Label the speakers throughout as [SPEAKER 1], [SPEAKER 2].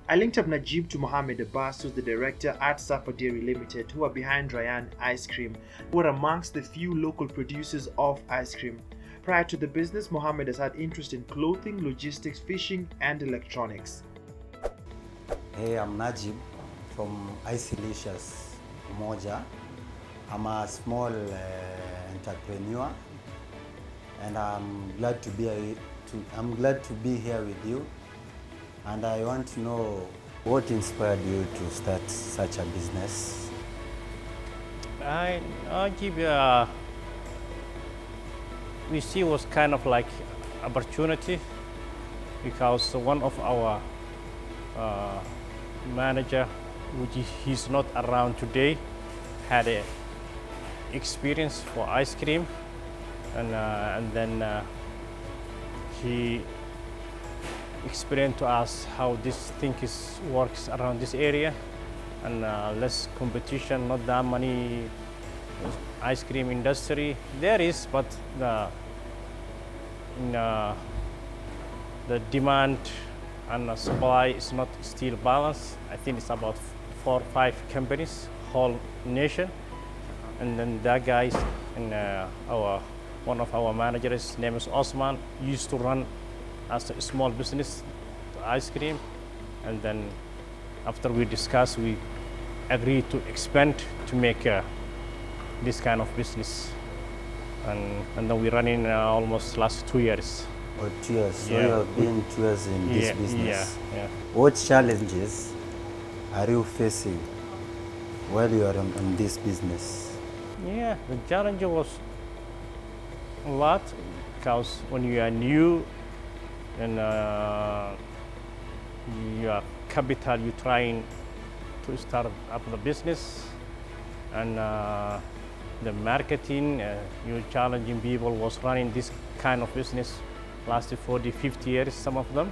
[SPEAKER 1] I linked up Najib to Mohammed Abbas, who's the director at Safar Dairy Limited, who are behind Ryan Ice Cream, who are amongst the few local producers of ice cream. Prior to the business, Mohammed has had interest in clothing, logistics, fishing, and electronics.
[SPEAKER 2] Hey, I'm Najib from Icelicious Moja. I'm a small entrepreneur, and I'm glad to be here with you. And I want to know what inspired you to start such a business.
[SPEAKER 3] I give you we see was kind of like opportunity because one of our uh, manager, which he's not around today, had a experience for ice cream, and then he explained to us how this thing works around this area, and less competition, not that many ice cream industry. There is, but in, the demand and the supply is not still balanced. I think it's about 4 or 5 companies, whole nation, and then that guys and one of our managers, his name is Osman, used to run as a small business ice cream, and then after we discussed, we agreed to expand to make this kind of business, and then we running almost last 2 years.
[SPEAKER 2] Or 2 years, so
[SPEAKER 3] Yeah.
[SPEAKER 2] you have been 2 years in this business.
[SPEAKER 3] Yeah.
[SPEAKER 2] What challenges are you facing while you are on this business?
[SPEAKER 3] Yeah, the challenge was a lot because when you are new and your capital, you trying to start up the business, and the marketing, you challenging people was running this kind of business lasted 40, 50 years, some of them.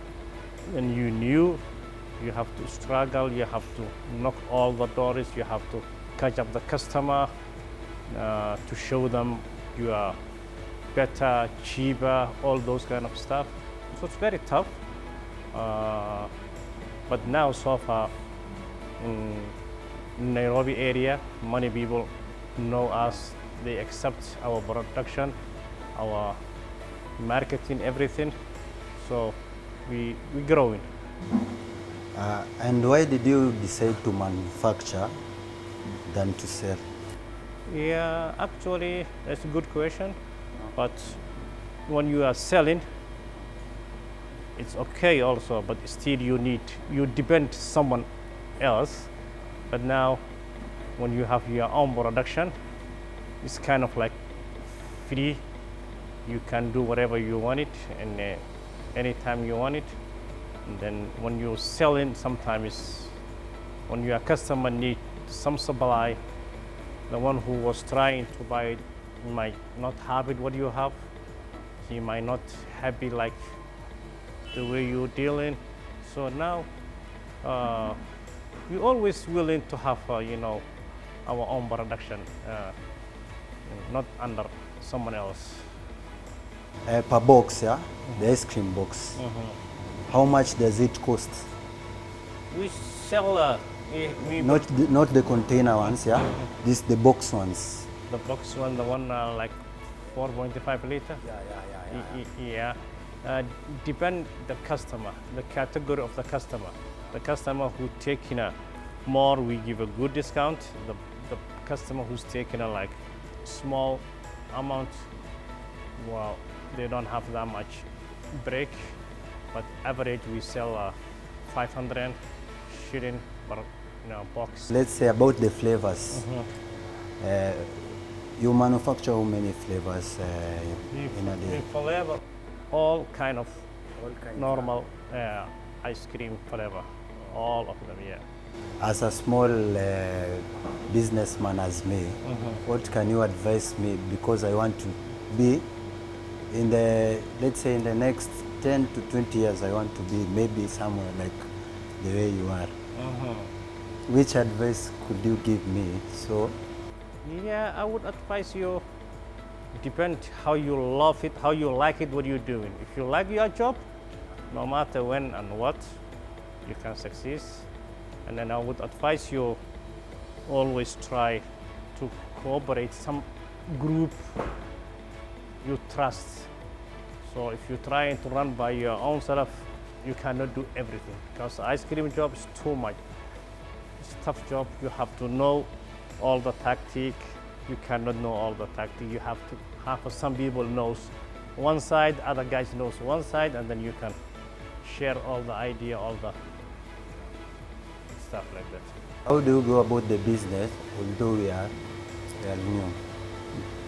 [SPEAKER 3] And you knew you have to struggle, you have to knock all the doors, you have to catch up the customer to show them you are better, cheaper, all those kind of stuff. So it's very tough. But now so far in Nairobi area, many people know us, they accept our production, our marketing, everything. So we growing.
[SPEAKER 2] And why did you decide to manufacture than to sell?
[SPEAKER 3] Yeah, actually, that's a good question. But when you are selling, it's okay also, but still you depend someone else. But now, when you have your own production, it's kind of like free. You can do whatever you want it, and anytime you want it. And then when you're selling, sometimes when your customer need some supply, the one who was trying to buy it might not have it what you have. He might not happy like the way you're dealing. So now we're always willing to have our own production, not under someone else.
[SPEAKER 2] Per box, yeah? The ice cream box. How much does it cost?
[SPEAKER 3] We sell
[SPEAKER 2] Not the container ones, yeah? This the box ones.
[SPEAKER 3] the box one, the one like 4.5 liter. Yeah. Depend the customer, the category of the customer. The customer who taking a more, we give a good discount. The customer who's taking a like small amount, well, they don't have that much break. But average we sell 500 shilling per box.
[SPEAKER 2] Let's say about the flavors. You manufacture how many flavors in a day?
[SPEAKER 3] Flavor, all kind of normal ice cream flavor, all of them, yeah.
[SPEAKER 2] As a small businessman as me, what can you advise me? Because I want to be in the, let's say in the next 10 to 20 years, I want to be maybe somewhere like the way you are. Which advice could you give me? So,
[SPEAKER 3] Yeah, I would advise you, depend how you love it, how you like it, what you're doing. If you like your job, no matter when and what, you can succeed. And then I would advise you always try to cooperate some group you trust. So if you're trying to run by your own self, you cannot do everything because the ice cream job is too much. It's a tough job. You have to know all the tactic. You cannot know all the tactic. You have to have some people knows one side, other guys knows one side, and then you can share all the idea, all the stuff like that.
[SPEAKER 2] How do you go about the business, although we are new?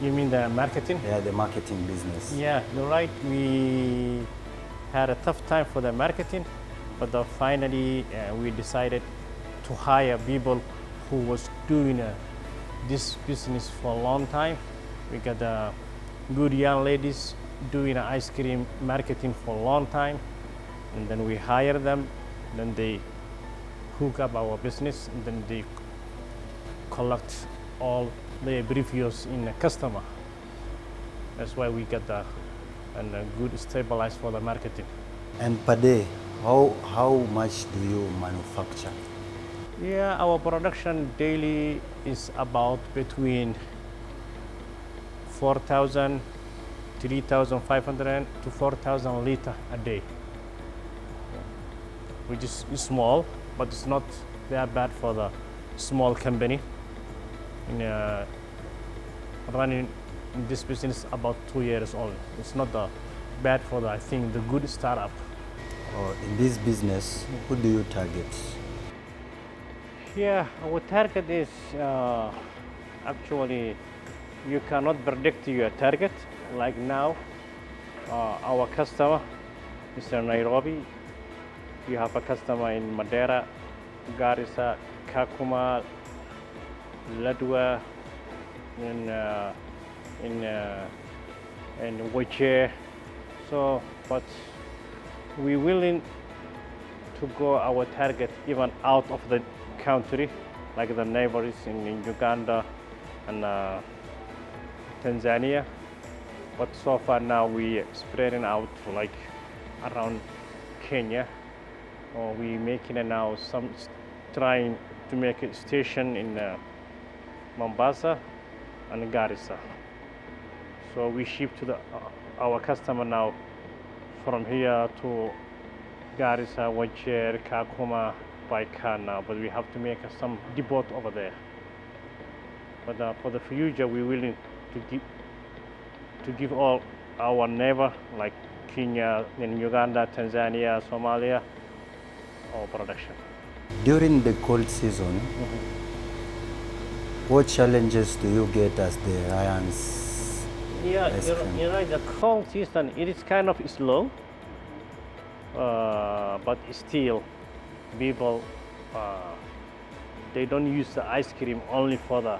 [SPEAKER 3] You mean the marketing?
[SPEAKER 2] Yeah, the marketing business.
[SPEAKER 3] Yeah, you're right. We had a tough time for the marketing, but finally we decided to hire people who was doing this business for a long time. We got good young ladies doing ice cream marketing for a long time, and then we hire them, then they hook up our business, and then they collect all the reviews in the customer. That's why we get the good stabilized for the marketing.
[SPEAKER 2] And per day, how much do you manufacture?
[SPEAKER 3] Yeah, our production daily is about between 4,000, 3,500 to 4,000 liters a day, which is small, but it's not that bad for the small company. Running in this business about 2 years old. It's not bad for the, I think, the good startup.
[SPEAKER 2] In this business, who do you target?
[SPEAKER 3] Yeah, our target is actually you cannot predict your target. Like now, our customer, Mr. Nairobi, you have a customer in Madeira, Garissa, Kakuma, Ladua, in Wajir. So, but we're willing to go our target even out of the country, like the neighbors in Uganda and Tanzania. But so far now we spreading out like around Kenya. Or we making it now trying to make a station in Mombasa and Garissa. So we ship to our customer now from here to Garissa, Wajir, Kakuma by car now, but we have to make some depot over there. But for the future, we're willing to give all our neighbor like Kenya, in Uganda, Tanzania, Somalia, our production.
[SPEAKER 2] During the cold season, what challenges do you get as the Ryans?
[SPEAKER 3] Yeah, you're right. The cold season, it is kind of slow, but still, people they don't use the ice cream only for the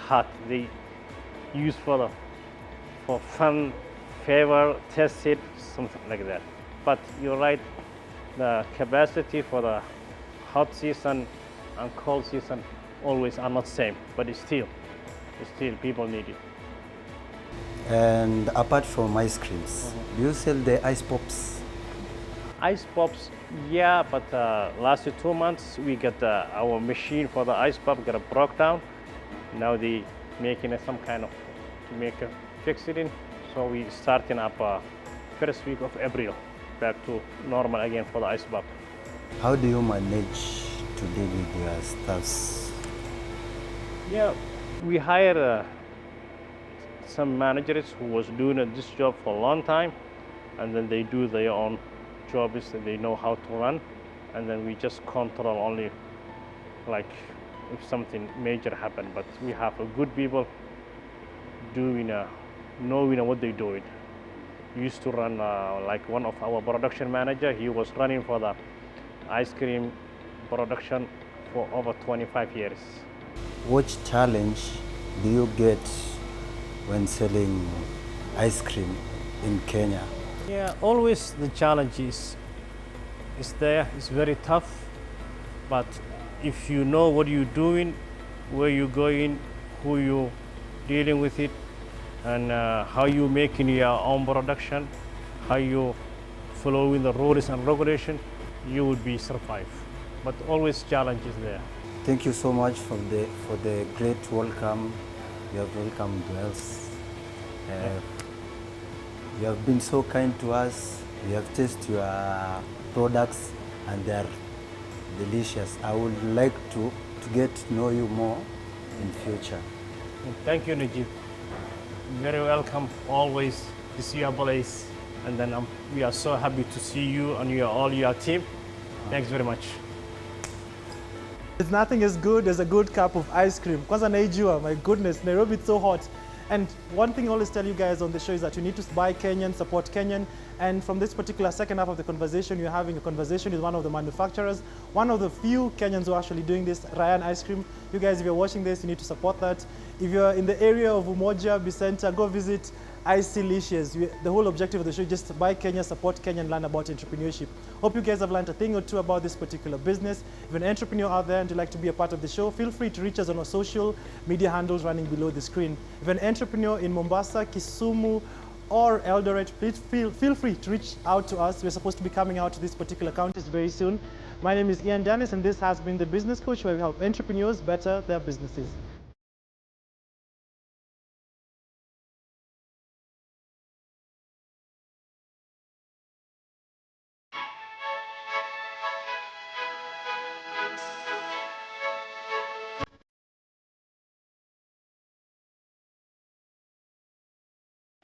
[SPEAKER 3] hot. They use for fun, favor, test it, something like that. But you're right. The capacity for the hot season and cold season always are not same, but still people need it.
[SPEAKER 2] And apart from ice creams, do you sell the ice pops?
[SPEAKER 3] Ice pops, yeah, but last 2 months we got our machine for the ice pop got broke down. Now they making some kind of to make fix it in. So we starting up first week of April back to normal again for the ice pop.
[SPEAKER 2] How do you manage to deal with your staffs?
[SPEAKER 3] Yeah, we hired some managers who was doing this job for a long time, and then they do their own jobs that they know how to run, and then we just control only like if something major happened. But we have a good people doing knowing what they're doing. Used to run like one of our production manager. He was running for the ice cream production for over 25 years.
[SPEAKER 2] What challenge do you get when selling ice cream in Kenya?
[SPEAKER 3] Yeah, always the challenge is there. It's very tough, but if you know what you're doing, where you're going, who you dealing with it, and how you making your own production, how you following the rules and regulation, you would be survive. but always challenges there.
[SPEAKER 2] Thank you so much for the great welcome. You have welcomed us. You have been so kind to us. We have tasted your products and they are delicious. I would like to get to know you more in future.
[SPEAKER 3] Thank you, Najib. Very welcome always to see your place. And then we are so happy to see you and all your team. Thanks very much.
[SPEAKER 1] There's nothing as good as a good cup of ice cream. Kwanza naijua, my goodness, Nairobi is so hot. And one thing I always tell you guys on the show is that you need to buy Kenyan, support Kenyan. And from this particular second half of the conversation, you're having a conversation with one of the manufacturers, one of the few Kenyans who are actually doing this, Ryan Ice Cream. You guys, if you're watching this, you need to support that. If you're in the area of Umoja, Bicenta, go visit Icelicious. The whole objective of the show is just to buy Kenya, support Kenya, and learn about entrepreneurship. Hope you guys have learned a thing or two about this particular business. If you're an entrepreneur out there and you'd like to be a part of the show, feel free to reach us on our social media handles running below the screen. If you're an entrepreneur in Mombasa, Kisumu, or Eldoret, please feel free to reach out to us. We're supposed to be coming out to these particular counties very soon. My name is Ian Dennis, and this has been The Business Coach, where we help entrepreneurs better their businesses.